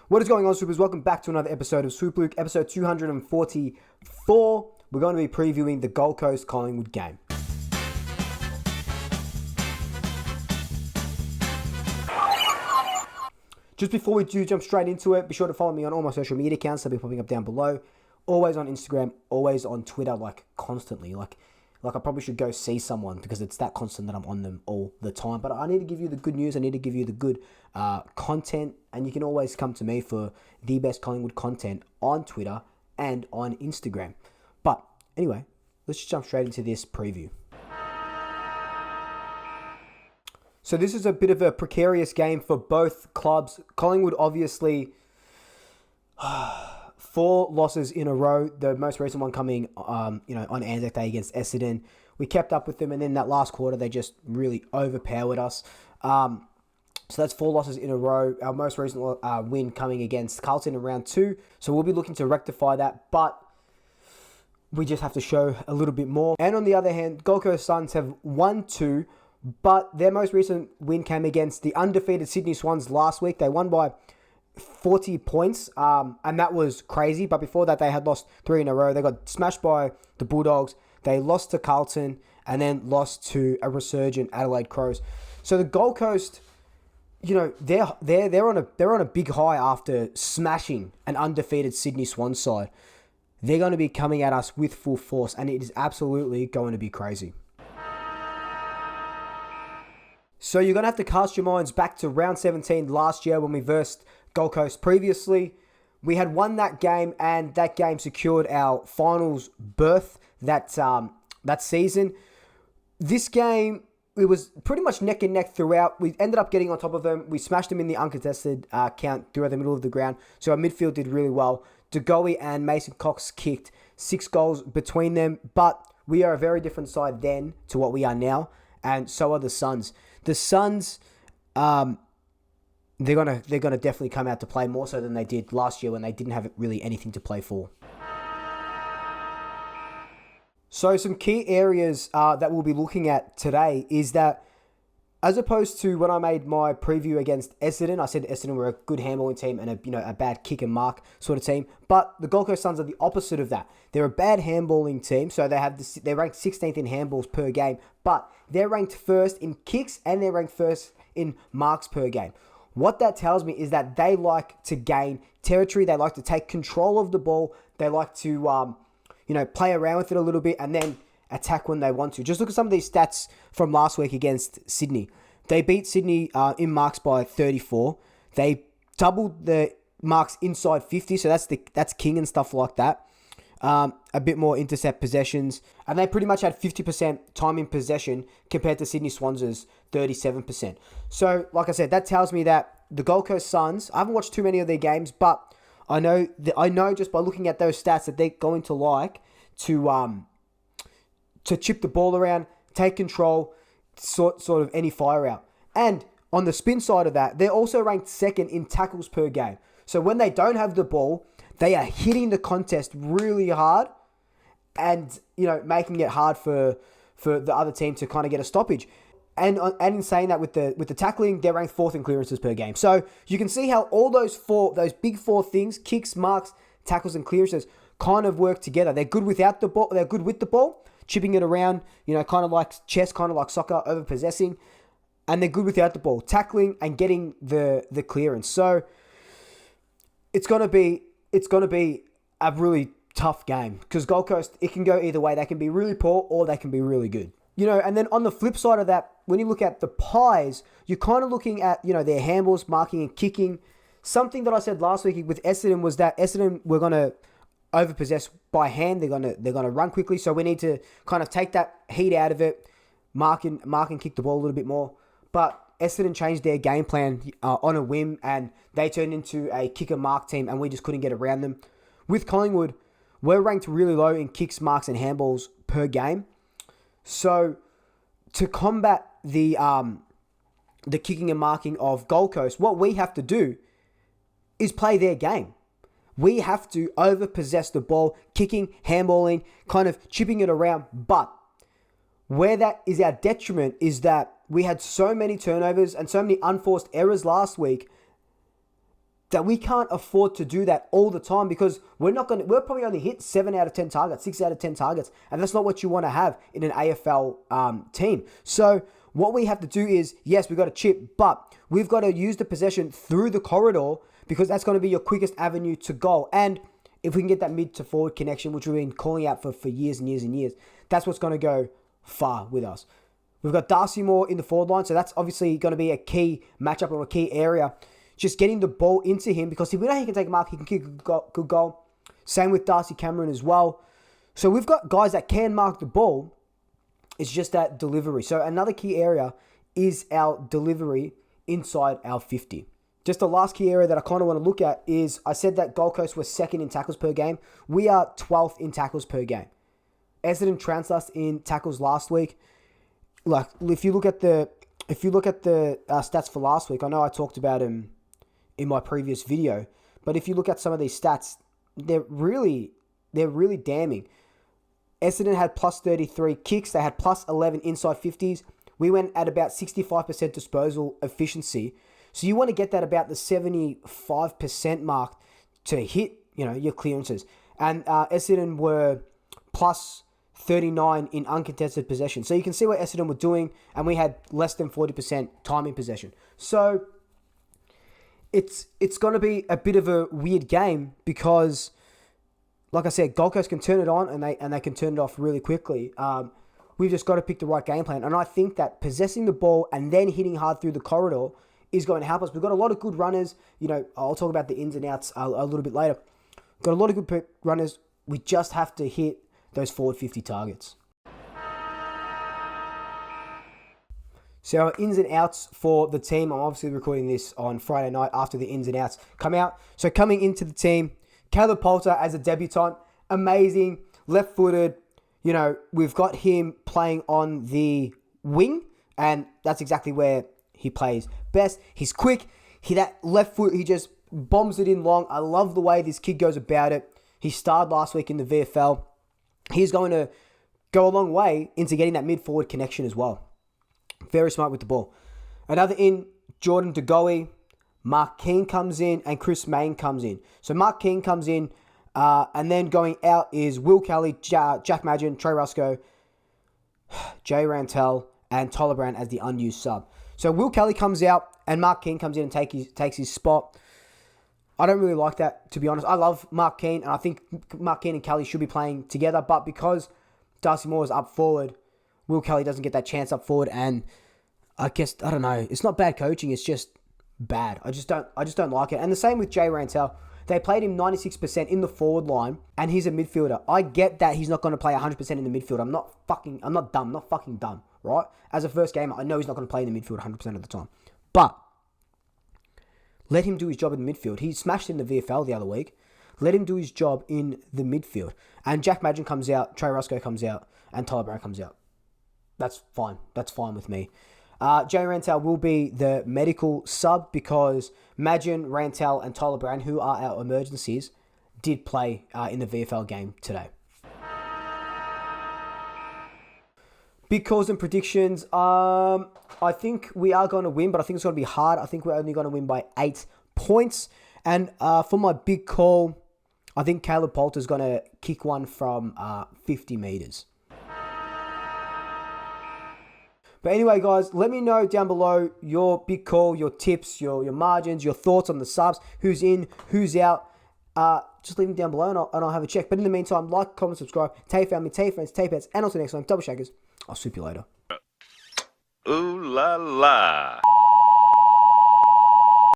What is going on, Swoopers? Welcome back to another episode of Swoop Luke, episode 244. We're going to be previewing the Gold Coast Collingwood game. Just before we do jump straight into it, be sure to follow me on all my social media accounts. They'll be popping up down below. Always on Instagram, always on Twitter, constantly. Like I probably should go see someone because it's that constant that I'm on them all the time. But I need to give you the good news. I need to give you the good content. And you can always come to me for the best Collingwood content on Twitter and on Instagram. But anyway, let's just jump straight into this preview. So this is a bit of a precarious game for both clubs. Collingwood, obviously, 4 losses in a row. The most recent one coming, on Anzac Day against Essendon. We kept up with them, and then that last quarter, they just really overpowered us. So that's 4 losses in a row. Our most recent win coming against Carlton in round 2. So we'll be looking to rectify that, but we just have to show a little bit more. And on the other hand, Gold Coast Suns have won 2, but their most recent win came against the undefeated Sydney Swans last week. They won by 40 points, and that was crazy. But before that, they had lost 3 in a row. They got smashed by the Bulldogs. They lost to Carlton, and then lost to a resurgent Adelaide Crows. So the Gold Coast, they're on a big high after smashing an undefeated Sydney Swans side. They're going to be coming at us with full force, and it is absolutely going to be crazy. So you're going to have to cast your minds back to round 17 last year when we versed Gold Coast previously. We had won that game, and that game secured our finals berth that season. This game, it was pretty much neck and neck throughout. We ended up getting on top of them. We smashed them in the uncontested count throughout the middle of the ground. So our midfield did really well. De Goey and Mason Cox kicked 6 goals between them, but we are a very different side then to what we are now, and so are the Suns. The Suns, they're gonna definitely come out to play more so than they did last year when they didn't have really anything to play for. So some key areas that we'll be looking at today is that, as opposed to when I made my preview against Essendon, I said Essendon were a good handballing team and a bad kick and mark sort of team. But the Gold Coast Suns are the opposite of that. They're a bad handballing team, so they're ranked 16th in handballs per game, but they're ranked first in kicks and they're ranked first in marks per game. What that tells me is that they like to gain territory. They like to take control of the ball. They like to play around with it a little bit and then attack when they want to. Just look at some of these stats from last week against Sydney. They beat Sydney in marks by 34. They doubled the marks inside 50, so that's king and stuff like that. A bit more intercept possessions, and they pretty much had 50% time in possession compared to Sydney Swans' 37%. So, like I said, that tells me that the Gold Coast Suns, I haven't watched too many of their games, but I know just by looking at those stats that they're going to like to chip the ball around, take control, sort of any fire out. And on the spin side of that, they're also ranked second in tackles per game. So when they don't have the ball, they are hitting the contest really hard and, making it hard for the other team to kind of get a stoppage. And in saying that, with the tackling, they're ranked 4th in clearances per game. So you can see how all those big 4 things, kicks, marks, tackles, and clearances, kind of work together. They're good without the ball. They're good with the ball, chipping it around, kind of like chess, kind of like soccer, over-possessing. And they're good without the ball, tackling and getting the clearance. So it's going to be a really tough game because Gold Coast, it can go either way. They can be really poor or they can be really good. And then on the flip side of that, when you look at the Pies, you're kind of looking at, their handballs, marking and kicking. Something that I said last week with Essendon was that Essendon were going to overpossess by hand. They're gonna run quickly, so we need to kind of take that heat out of it, mark and kick the ball a little bit more. But Essendon changed their game plan on a whim, and they turned into a kick and mark team, and we just couldn't get around them. With Collingwood, we're ranked really low in kicks, marks, and handballs per game. So to combat the kicking and marking of Gold Coast, what we have to do is play their game. We have to overpossess the ball, kicking, handballing, kind of chipping it around. But where that is our detriment is that we had so many turnovers and so many unforced errors last week that we can't afford to do that all the time, because we're probably only hit 7 out of 10 targets, 6 out of 10 targets, and that's not what you want to have in an AFL team. So what we have to do is, yes, we've got to chip, but we've got to use the possession through the corridor, because that's going to be your quickest avenue to goal. And if we can get that mid to forward connection, which we've been calling out for years and years and years, that's what's going to go far with us. We've got Darcy Moore in the forward line, so that's obviously going to be a key matchup or a key area. Just getting the ball into him, because if we know he can take a mark, he can kick a good goal. Same with Darcy Cameron as well. So we've got guys that can mark the ball. It's just that delivery. So another key area is our delivery inside our 50. Just the last key area that I kind of want to look at is, I said that Gold Coast was second in tackles per game. We are 12th in tackles per game. Essendon trounced us in tackles last week. Like, if you look at the stats for last week, I know I talked about him in my previous video, but if you look at some of these stats, they're really damning. Essendon had plus 33 kicks. They had plus 11 inside 50s. We went at about 65% disposal efficiency. So you want to get that about the 75% mark to hit, your clearances. And Essendon were plus 39 in uncontested possession. So you can see what Essendon were doing, and we had less than 40% time in possession. So it's going to be a bit of a weird game, because, like I said, Gold Coast can turn it on and they can turn it off really quickly. We've just got to pick the right game plan. And I think that possessing the ball and then hitting hard through the corridor is going to help us. We've got a lot of good runners. I'll talk about the ins and outs a little bit later. Got a lot of good runners. We just have to hit those forward 50 targets. So our ins and outs for the team, I'm obviously recording this on Friday night after the ins and outs come out. So coming into the team, Caleb Poulter as a debutant, amazing, left-footed. We've got him playing on the wing, and that's exactly where he plays best. He's quick. That left foot, he just bombs it in long. I love the way this kid goes about it. He starred last week in the VFL. He's going to go a long way into getting that mid-forward connection as well. Very smart with the ball. Another in, Jordan De Goey. Mark Keane comes in and Chris Main comes in. So Mark Keane comes in, and then going out is Will Kelly, Jack Madgen, Trey Rusco, Jay Rantel, and Tyler Brown as the unused sub. So Will Kelly comes out and Mark Keane comes in and takes his spot. I don't really like that, to be honest. I love Mark Keane, and I think Mark Keane and Kelly should be playing together, but because Darcy Moore is up forward, Will Kelly doesn't get that chance up forward, and I guess, I don't know, it's not bad coaching, it's just bad. I just don't like it. And the same with Jay Rantel. They played him 96% in the forward line, and he's a midfielder. I get that he's not going to play 100% in the midfield. I'm not fucking dumb, right? As a first gamer, I know he's not going to play in the midfield 100% of the time. But let him do his job in the midfield. He smashed in the VFL the other week. Let him do his job in the midfield. And Jack Madgen comes out, Trey Rusco comes out, and Tyler Brown comes out. That's fine. That's fine with me. Jay Rantel will be the medical sub, because Madgen, Rantel, and Tyler Brown, who are our emergencies, did play in the VFL game today. Big calls and predictions. I think we are going to win, but I think it's going to be hard. I think we're only going to win by 8 points. And for my big call, I think Caleb Poulter is going to kick one from 50 meters. But anyway, guys, let me know down below your big call, your tips, your margins, your thoughts on the subs, who's in, who's out. Just leave them down below and I'll have a check. But in the meantime, like, comment, subscribe. Tell your family, tell your friends, tell your pets. And until next time, double shakers. I'll swoop you later. Ooh la la.